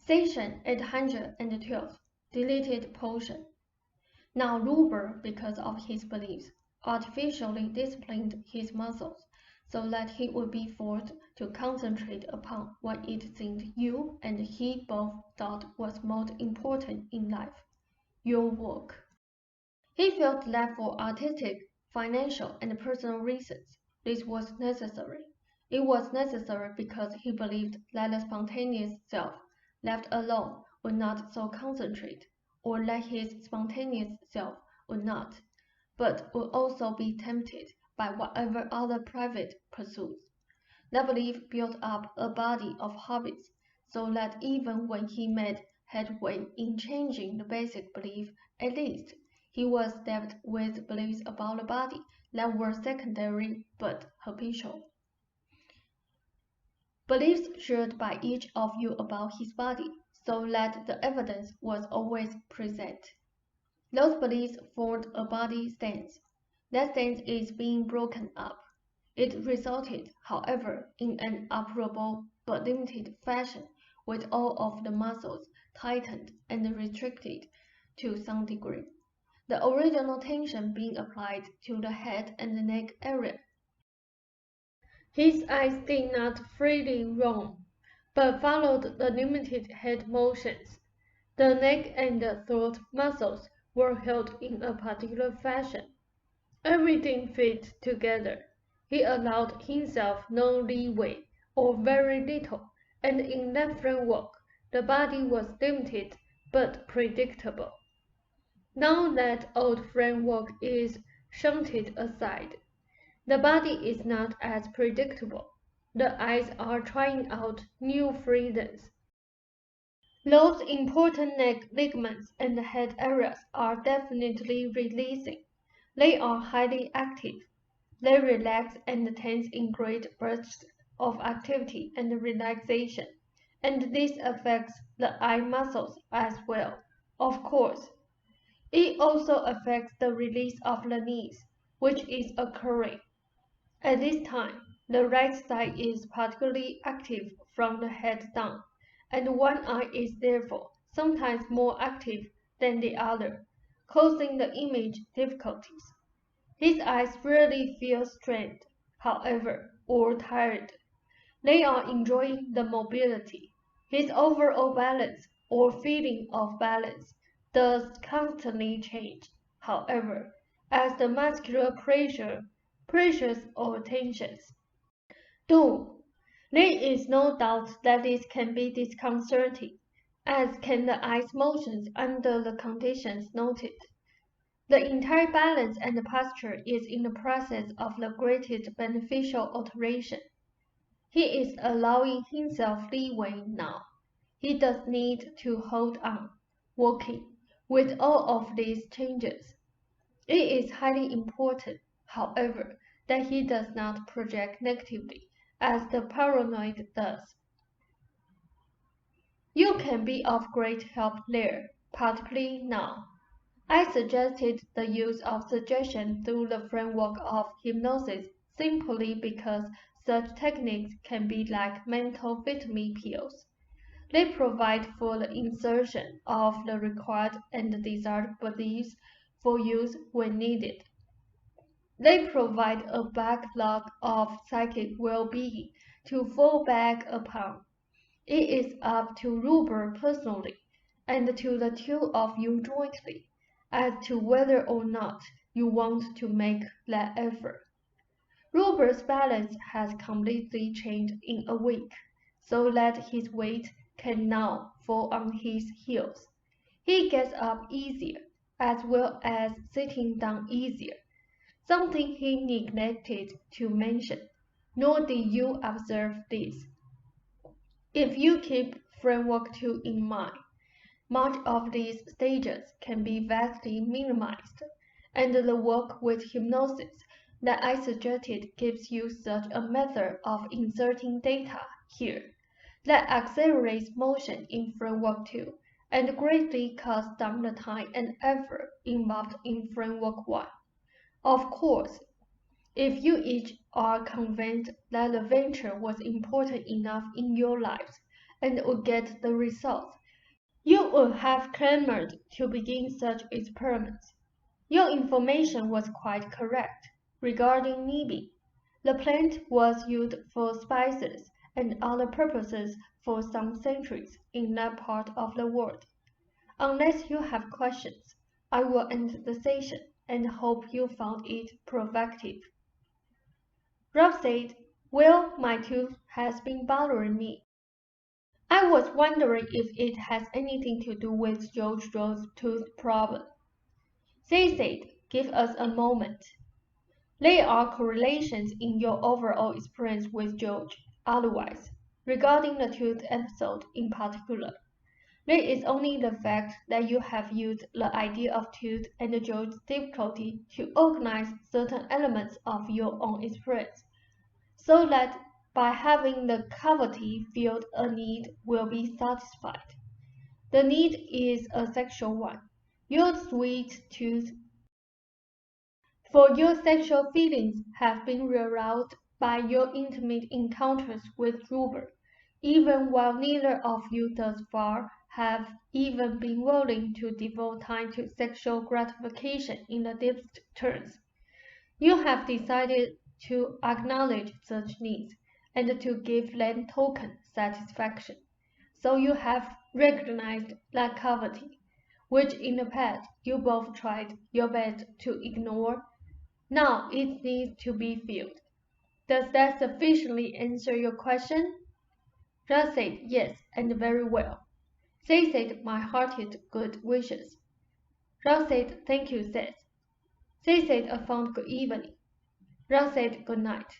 Station 812, deleted portion. Now Ruber, because of his beliefs, artificially disciplined his muscles, so that he would be forced to concentrate upon what it seemed you and he both thought was most important in life, your work. He felt that for artistic, financial, and personal reasons, this was necessary. It was necessary because he believed that the spontaneous self, left alone, would not so concentrate, or that his spontaneous self would not, but would also be tempted by whatever other private pursuits. That belief built up a body of habits, so that even when he made headway in changing the basic belief, at least, he was stabbed with beliefs about the body that were secondary but habitual. Beliefs shared by each of you about his body, so that the evidence was always present. Those beliefs formed a body stance. That stance is being broken up. It resulted, however, in an operable but limited fashion, with all of the muscles tightened and restricted to some degree. The original tension being applied to the head and the neck area. His eyes did not freely roam, but followed the limited head motions. The neck and the throat muscles were held in a particular fashion. Everything fit together. He allowed himself no leeway, or very little, and in that framework, the body was limited but predictable. Now that old framework is shunted aside. The body is not as predictable. The eyes are trying out new freedoms. Those important neck ligaments and head areas are definitely releasing. They are highly active. They relax and tense in great bursts of activity and relaxation, and this affects the eye muscles as well, of course. It also affects the release of the knees, which is occurring. At this time, the right side is particularly active from the head down, and one eye is therefore sometimes more active than the other, causing the image difficulties. His eyes rarely feel strained, however, or tired. They are enjoying the mobility. His overall balance or feeling of balance does constantly change, however, as the muscular pressures or tensions. 2. There is no doubt that this can be disconcerting, as can the eye's motions under the conditions noted. The entire balance and posture is in the process of the greatest beneficial alteration. He is allowing himself leeway now. He does need to hold on, working with all of these changes. It is highly important, however, that he does not project negatively, as the paranoid does. You can be of great help there, particularly now. I suggested the use of suggestion through the framework of hypnosis simply because such techniques can be like mental vitamin pills. They provide for the insertion of the required and desired beliefs for use when needed. They provide a backlog of psychic well-being to fall back upon. It is up to Ruber personally, and to the two of you jointly, as to whether or not you want to make that effort. Ruber's balance has completely changed in a week, so that his weight can now fall on his heels. He gets up easier, as well as sitting down easier, something he neglected to mention, nor did you observe this. If you keep framework 2 in mind, much of these stages can be vastly minimized, and the work with hypnosis that I suggested gives you such a method of inserting data here that accelerates motion in framework 2 and greatly cuts down the time and effort involved in framework 1. Of course, if you each are convinced that the venture was important enough in your lives and would get the results You would have clamored to begin such experiments. Your information was quite correct regarding nibi. The plant was used for spices and other purposes for some centuries in that part of the world. Unless you have questions, I will end the session and hope you found it provocative. Rob said, "Well, my tooth has been bothering me. I was wondering if it has anything to do with Jojo's tooth problem." They said, "Give us a moment. There are correlations in your overall experience with George. Otherwise, regarding the tooth episode in particular, there is only the fact that you have used the idea of tooth and George's difficulty to organize certain elements of your own experience, so that by having the cavity filled a need will be satisfied. The need is a sexual one. Your sweet tooth for your sexual feelings have been rearoused by your intimate encounters with Rupert, even while neither of you thus far have even been willing to devote time to sexual gratification in the deepest terms. You have decided to acknowledge such needs and to give them token satisfaction. So you have recognized that cavity, which in the past you both tried your best to ignore. Now it needs to be filled. Does that sufficiently answer your question?" Russ said yes, and very well. They said my heartiest good wishes. Russ said thank you, Seth. They said a fond good evening. Russ said good night.